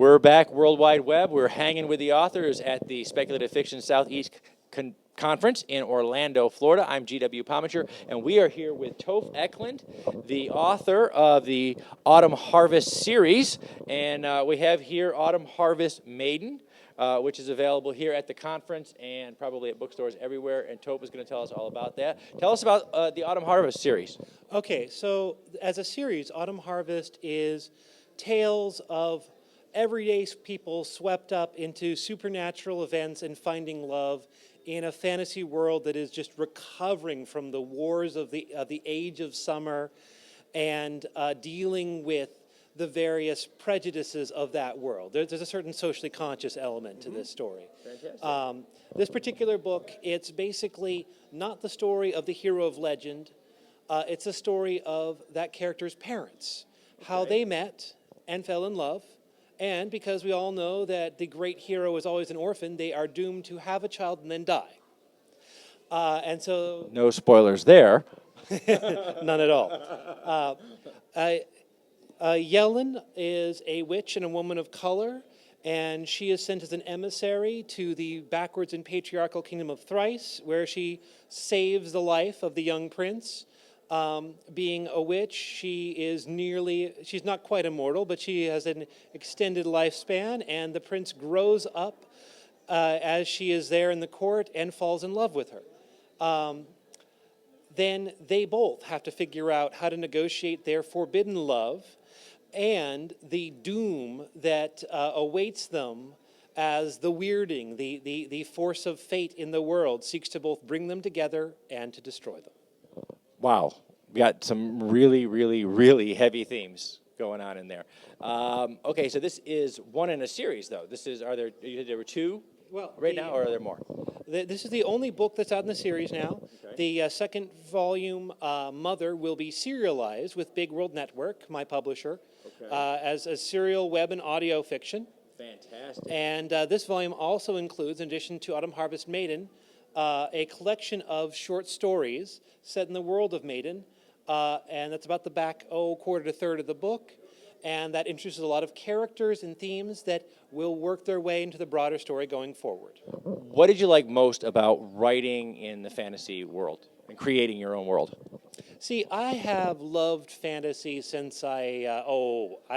We're back, World Wide Web. We're hanging with the authors at the Speculative Fiction Southeast Conference in Orlando, Florida. I'm G.W. Pomichter, and we are here with Tof Eklund, the author of the Autumn Harvest series. And we have here Autumn Harvest Maiden, which is available here at the conference and probably at bookstores everywhere. And Tof is going to tell us all about that. Tell us about the Autumn Harvest series. Okay, so as a series, Autumn Harvest is tales of everyday people swept up into supernatural events and finding love in a fantasy world that is just recovering from the wars of the age of summer and dealing with the various prejudices of that world. There's a certain socially conscious element to this story. Fantastic. This particular book, it's basically not the story of the hero of legend. It's a story of that character's parents, how they met and fell in love. And because we all know that the great hero is always an orphan, they are doomed to have a child and then die. And so... No spoilers there. None at all. Yellen is a witch and a woman of color, and she is sent as an emissary to the backwards and patriarchal kingdom of Thrice, where she saves the life of the young prince. Being a witch, she's not quite immortal, but she has an extended lifespan, and the prince grows up as she is there in the court and falls in love with her. Then they both have to figure out how to negotiate their forbidden love and the doom that awaits them as the weirding, the force of fate in the world seeks to both bring them together and to destroy them. Wow, we got some really, really, really heavy themes going on in there. Okay, so this is one in a series, though. There were two now, or are there more? This is the only book that's out in the series now. Okay. The second volume, Mother, will be serialized with Big World Network, my publisher, as a serial web and audio fiction. Fantastic. And this volume also includes, in addition to Autumn Harvest Maiden, a collection of short stories set in the world of Maiden, and that's about the back, quarter to third of the book, and that introduces a lot of characters and themes that will work their way into the broader story going forward. What did you like most about writing in the fantasy world and creating your own world? See, I have loved fantasy since I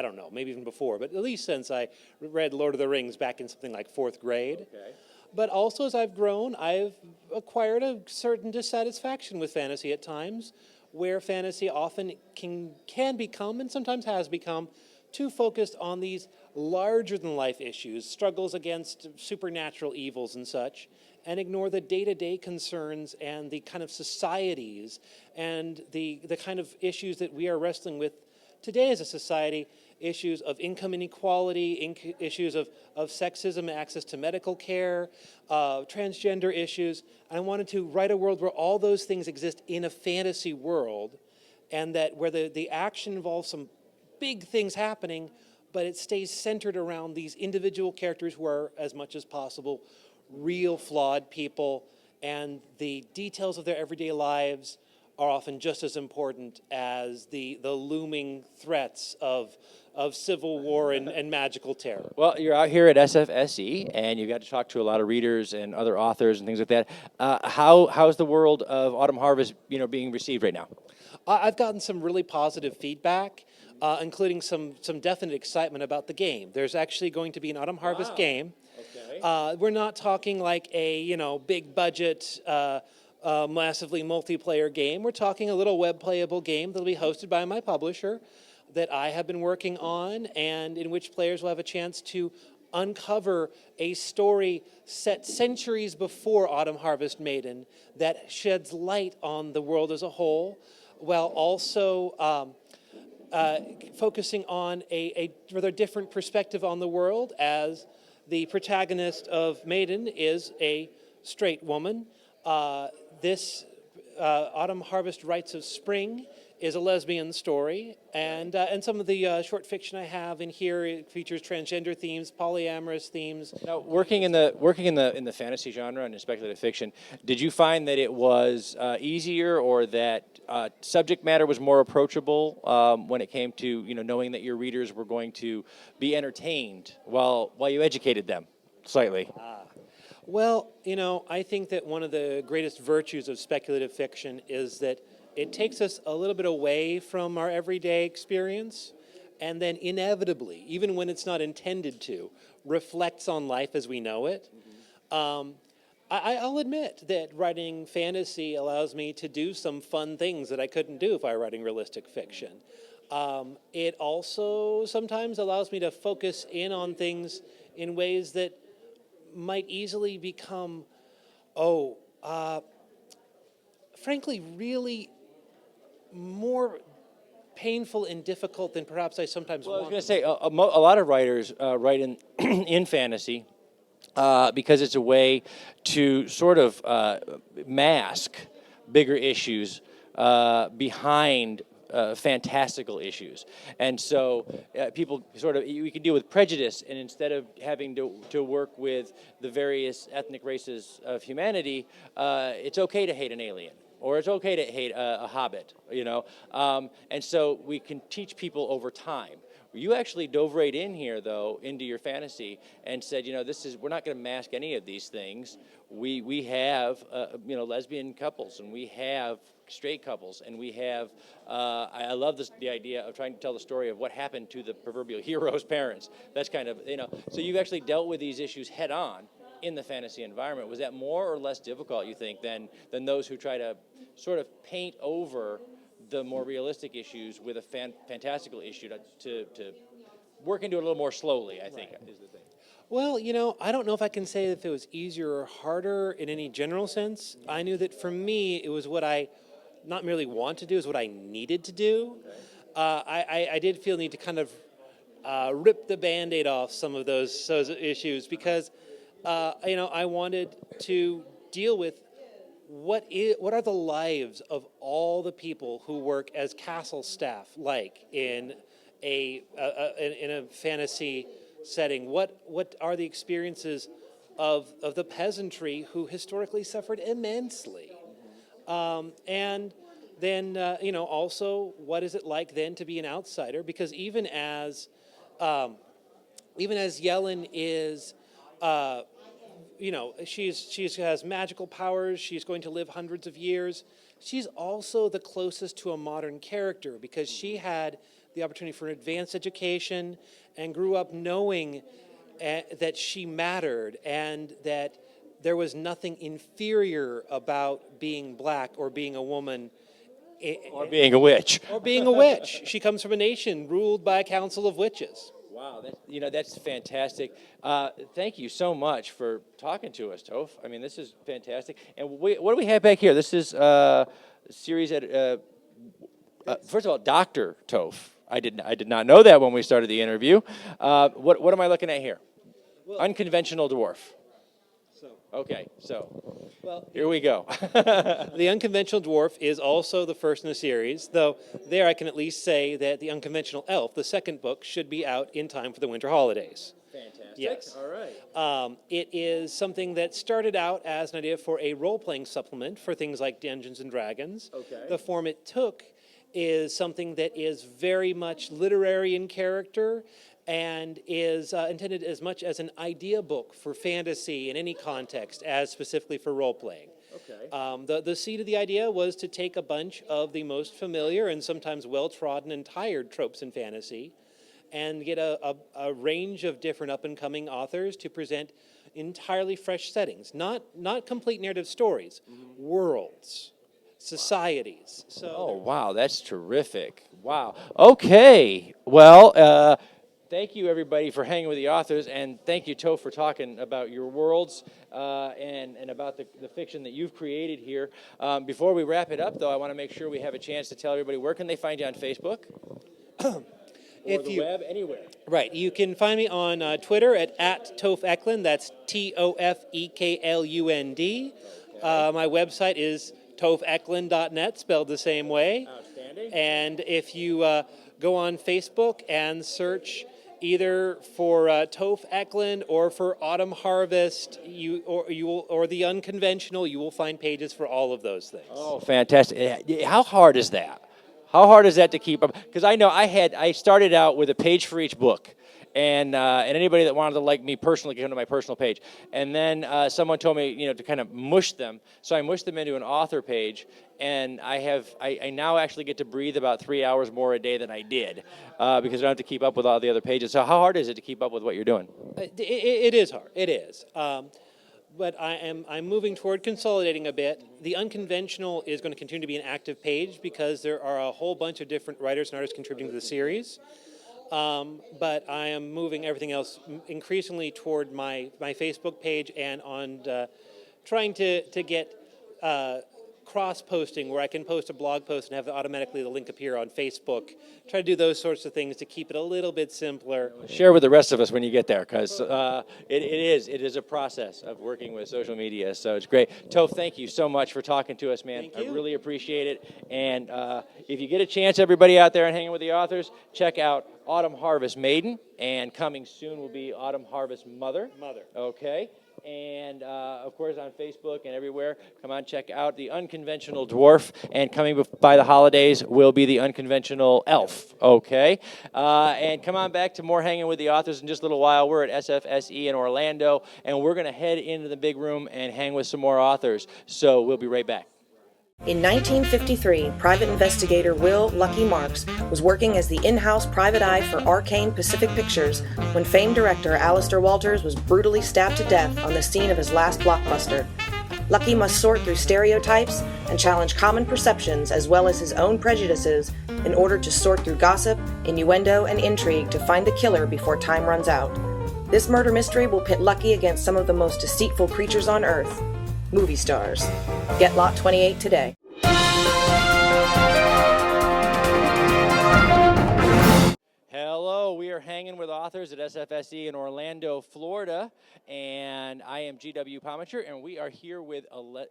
don't know, maybe even before, but at least since I read Lord of the Rings back in something like 4th grade. Okay. But also, as I've grown, I've acquired a certain dissatisfaction with fantasy at times, where fantasy often can become, and sometimes has become, too focused on these larger-than-life issues, struggles against supernatural evils and such, and ignore the day-to-day concerns and the kind of societies and the kind of issues that we are wrestling with today as a society. Issues of income inequality, issues of sexism, access to medical care, transgender issues. I wanted to write a world where all those things exist in a fantasy world, and that where the action involves some big things happening, but it stays centered around these individual characters who are, as much as possible, real flawed people, and the details of their everyday lives are often just as important as the looming threats of civil war and magical terror. Well, you're out here at SFSE, and you got to talk to a lot of readers and other authors and things like that. How's the world of Autumn Harvest, being received right now? I've gotten some really positive feedback, including some definite excitement about the game. There's actually going to be an Autumn Harvest game. Okay. We're not talking like a big budget. Massively multiplayer game. We're talking a little web playable game that'll be hosted by my publisher that I have been working on, and in which players will have a chance to uncover a story set centuries before Autumn Harvest Maiden that sheds light on the world as a whole, while also focusing on a rather different perspective on the world, as the protagonist of Maiden is a straight woman. This Autumn Harvest Rites of Spring is a lesbian story, and some of the short fiction I have in here, it features transgender themes, polyamorous themes. Now, working in the fantasy genre and in speculative fiction, did you find that it was easier, or that subject matter was more approachable when it came to knowing that your readers were going to be entertained while you educated them slightly? Well, I think that one of the greatest virtues of speculative fiction is that it takes us a little bit away from our everyday experience, and then inevitably, even when it's not intended to, reflects on life as we know it. I'll admit that writing fantasy allows me to do some fun things that I couldn't do if I were writing realistic fiction. It also sometimes allows me to focus in on things in ways that might easily become, frankly, really more painful and difficult than perhaps I sometimes want. I was going to say, a lot of writers write in in fantasy because it's a way to sort of mask bigger issues behind fantastical issues. And so people we can deal with prejudice, and instead of having to work with the various ethnic races of humanity, it's okay to hate an alien. Or it's okay to hate a hobbit, and so we can teach people over time. You actually dove right in here, though, into your fantasy and said, we're not going to mask any of these things. We have, lesbian couples, and we have straight couples, and we have. I love the idea of trying to tell the story of what happened to the proverbial hero's parents. That's kind of, So you've actually dealt with these issues head on in the fantasy environment. Was that more or less difficult, you think, than those who try to sort of paint over the more realistic issues with a fantastical issue to work into it a little more slowly, I think, is the thing. Well, I don't know if I can say if it was easier or harder in any general sense. I knew that for me, it was what I not merely want to do, is what I needed to do. Okay. I did feel the need to kind of rip the Band-Aid off some of those issues because I wanted to deal with what are the lives of all the people who work as castle staff in a fantasy setting. What are the experiences of the peasantry who historically suffered immensely, and then also what is it like then to be an outsider? Because even as Yellen is. She has magical powers. She's going to live hundreds of years. She's also the closest to a modern character because she had the opportunity for an advanced education and grew up knowing that she mattered and that there was nothing inferior about being black or being a woman. Or being a witch. Or being a witch. She comes from a nation ruled by a council of witches. Wow, that's fantastic. Thank you so much for talking to us, Tof. I mean, this is fantastic. And what do we have back here? This is a series at, first of all, Dr. Tof. I did not know that when we started the interview. What am I looking at here? Well, Unconventional Dwarf. Okay, so here we go. The Unconventional Dwarf is also the first in the series, though there I can at least say that The Unconventional Elf, the second book, should be out in time for the winter holidays. Fantastic. Yes. All right. It is something that started out as an idea for a role-playing supplement for things like Dungeons & Dragons. Okay. The form it took is something that is very much literary in character and is intended as much as an idea book for fantasy in any context as specifically for role-playing. Okay. The seed of the idea was to take a bunch of the most familiar and sometimes well-trodden and tired tropes in fantasy and get a range of different up-and-coming authors to present entirely fresh settings, not complete narrative stories, worlds, societies. So oh, wow, that's terrific. Wow. Okay, well, thank you, everybody, for hanging with the authors, and thank you, Tof, for talking about your worlds and about the fiction that you've created here. Before we wrap it up, though, I want to make sure we have a chance to tell everybody, where can they find you on Facebook? Or the web, anywhere. Right. You can find me on Twitter at Tof Eklund. That's TOFEKLUND. Okay. My website is tofelkland.net, spelled the same way. Outstanding. And if you go on Facebook and search either for Tof Eklund or for Autumn Harvest, or the Unconventional, you will find pages for all of those things. Oh, fantastic. How hard is that? How hard is that to keep up? Because I know I started out with a page for each book. And anybody that wanted to like me personally could come to my personal page. And then someone told me, to kind of mush them. So I mushed them into an author page, and I now actually get to breathe about 3 hours more a day than I did because I don't have to keep up with all the other pages. So how hard is it to keep up with what you're doing? It is hard. It is. But I'm moving toward consolidating a bit. The Unconventional is going to continue to be an active page because there are a whole bunch of different writers and artists contributing to the series. But I am moving everything else increasingly toward my Facebook page and on trying to get cross-posting where I can post a blog post and have automatically the link appear on Facebook. Try to do those sorts of things to keep it a little bit simpler. Share with the rest of us when you get there, because it is a process of working with social media, so it's great. Tof, thank you so much for talking to us, man. Thank you. I really appreciate it. And if you get a chance, everybody out there and hanging with the authors, check out Autumn Harvest Maiden, and coming soon will be Autumn Harvest Mother. Okay. And, of course, on Facebook and everywhere, come on, check out The Unconventional Dwarf, and coming by the holidays will be The Unconventional Elf, okay? And come on back to more Hanging with the Authors in just a little while. We're at SFSE in Orlando, and we're going to head into the big room and hang with some more authors, so we'll be right back. In 1953, private investigator Will Lucky Marks was working as the in-house private eye for Arcane Pacific Pictures when famed director Alistair Walters was brutally stabbed to death on the scene of his last blockbuster. Lucky must sort through stereotypes and challenge common perceptions as well as his own prejudices in order to sort through gossip, innuendo, and intrigue to find the killer before time runs out. This murder mystery will pit Lucky against some of the most deceitful creatures on Earth. Movie stars. Get Lot 28 today. Hello, we are hanging with authors at SFSE in Orlando, Florida, and I am G.W. Pomichter, and we are here with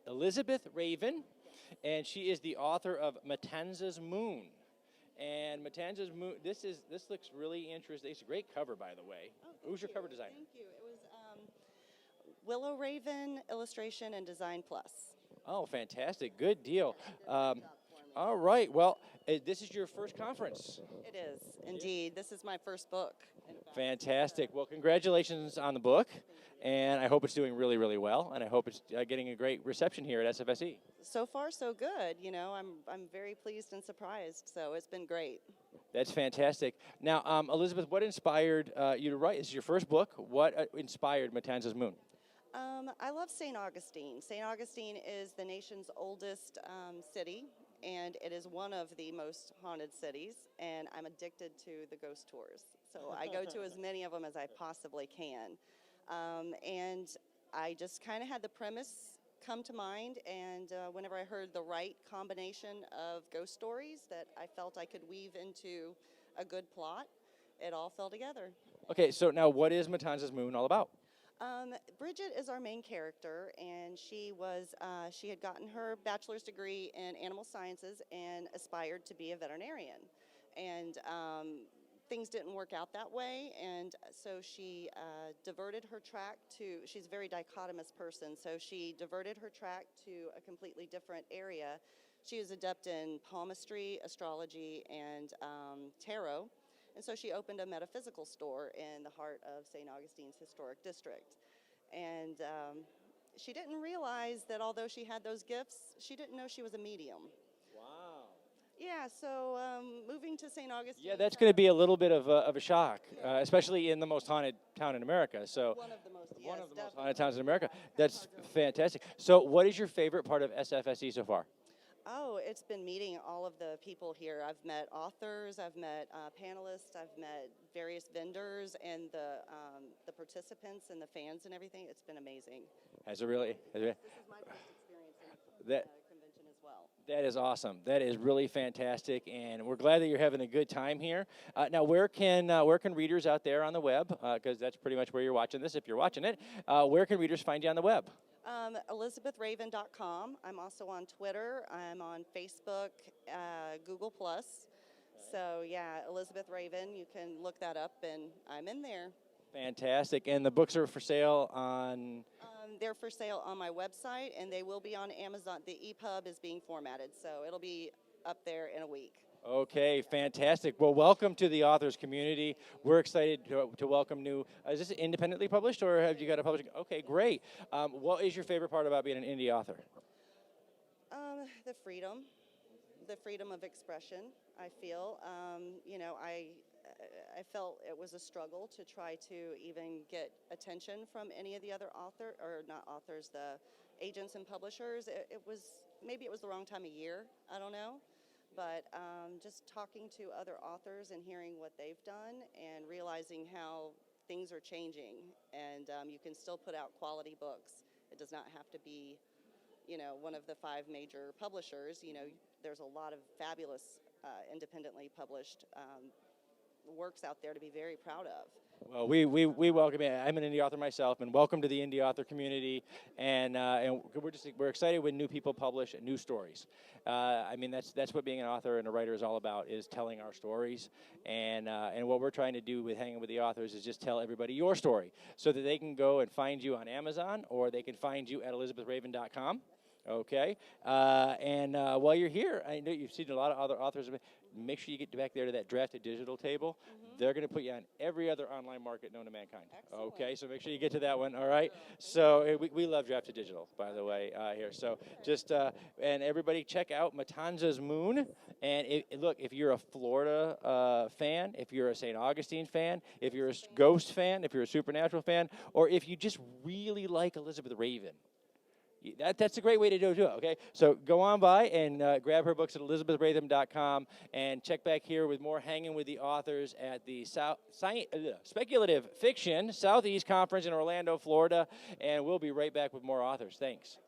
Elizabeth Raven, and she is the author of Matanzas Moon. And Matanzas Moon, this looks really interesting. It's a great cover, by the way. Oh, Who's your cover designer? Thank you. It was Willow Raven Illustration and Design Plus. Oh, fantastic. Good deal. All right. Well, this is your first conference. It is, indeed. This is my first book. Fantastic. Well, congratulations on the book. And I hope it's doing really, really well. And I hope it's getting a great reception here at SFSE. So far, so good. You know, I'm very pleased and surprised. So it's been great. That's fantastic. Now, Elizabeth, what inspired you to write? This is your first book. What inspired Matanzas Moon? I love St. Augustine. St. Augustine is the nation's oldest city, and it is one of the most haunted cities, and I'm addicted to the ghost tours. So I go to as many of them as I possibly can. And I just kind of had the premise come to mind, and whenever I heard the right combination of ghost stories that I felt I could weave into a good plot, it all fell together. Okay, so now what is Matanzas Moon all about? Bridget is our main character, and she had gotten her bachelor's degree in animal sciences and aspired to be a veterinarian. And things didn't work out that way, and so she diverted her track to, she's a very dichotomous person, so she diverted her track to a completely different area. She was adept in palmistry, astrology, and tarot. And so she opened a metaphysical store in the heart of St. Augustine's historic district. And she didn't realize that although she had those gifts, she didn't know she was a medium. Wow. Yeah, so moving to St. Augustine. Yeah, that's going to be a little bit of a shock, especially in the most haunted town in America. So One of the most, yes, one of the most definitely. haunted towns in America. That's fantastic. So what is your favorite part of SFSE so far? Oh, it's been meeting all of the people here. I've met authors, I've met panelists, I've met various vendors, and the participants and the fans and everything. It's been amazing. Has it really? This is my first experience in That- the convention as well. That is awesome. That is really fantastic, and we're glad that you're having a good time here. Now, where can readers out there on the web, because that's pretty much where you're watching this, if you're watching it, where can readers find you on the web? ElizabethRaven.com. I'm also on Twitter. I'm on Facebook, Google Plus. So yeah, Elizabeth Raven. You can look that up, and I'm in there. Fantastic. And the books are for sale on. They're for sale on my website, and they will be on Amazon. The EPUB is being formatted, so it'll be up there in a week. Okay, fantastic. Well, welcome to the authors community. We're excited to welcome new. Is this independently published, or have you got a publishing? Okay, great. What is your favorite part about being an indie author? The freedom of expression. I feel, I felt it was a struggle to try to even get attention from any of the other the agents and publishers. Maybe it was the wrong time of year. I don't know. But just talking to other authors and hearing what they've done and realizing how things are changing, and you can still put out quality books. It does not have to be, one of the 5 major publishers. There's a lot of fabulous independently published works out there to be very proud of. Well, we welcome you. I'm an indie author myself, and welcome to the indie author community. And we're excited when new people publish new stories. That's what being an author and a writer is all about, is telling our stories. And what we're trying to do with Hanging with the Authors is just tell everybody your story, so that they can go and find you on Amazon, or they can find you at ElizabethRaven.com. Okay, while you're here, I know you've seen a lot of other authors. Make sure you get back there to that drafted digital table. Mm-hmm. They're going to put you on every other online market known to mankind. Excellent. Okay, so make sure you get to that one. All right. So we love drafted digital, by the way, here. So just and everybody check out Matanzas Moon. And look, if you're a Florida fan, if you're a St. Augustine fan, if you're a Ghost fan, if you're a Supernatural fan, or if you just really like Elizabeth Raven. That's a great way to do it, okay? So go on by and grab her books at ElizabethRaven.com, and check back here with more Hanging with the Authors at the Speculative Fiction Southeast Conference in Orlando, Florida, and we'll be right back with more authors. Thanks.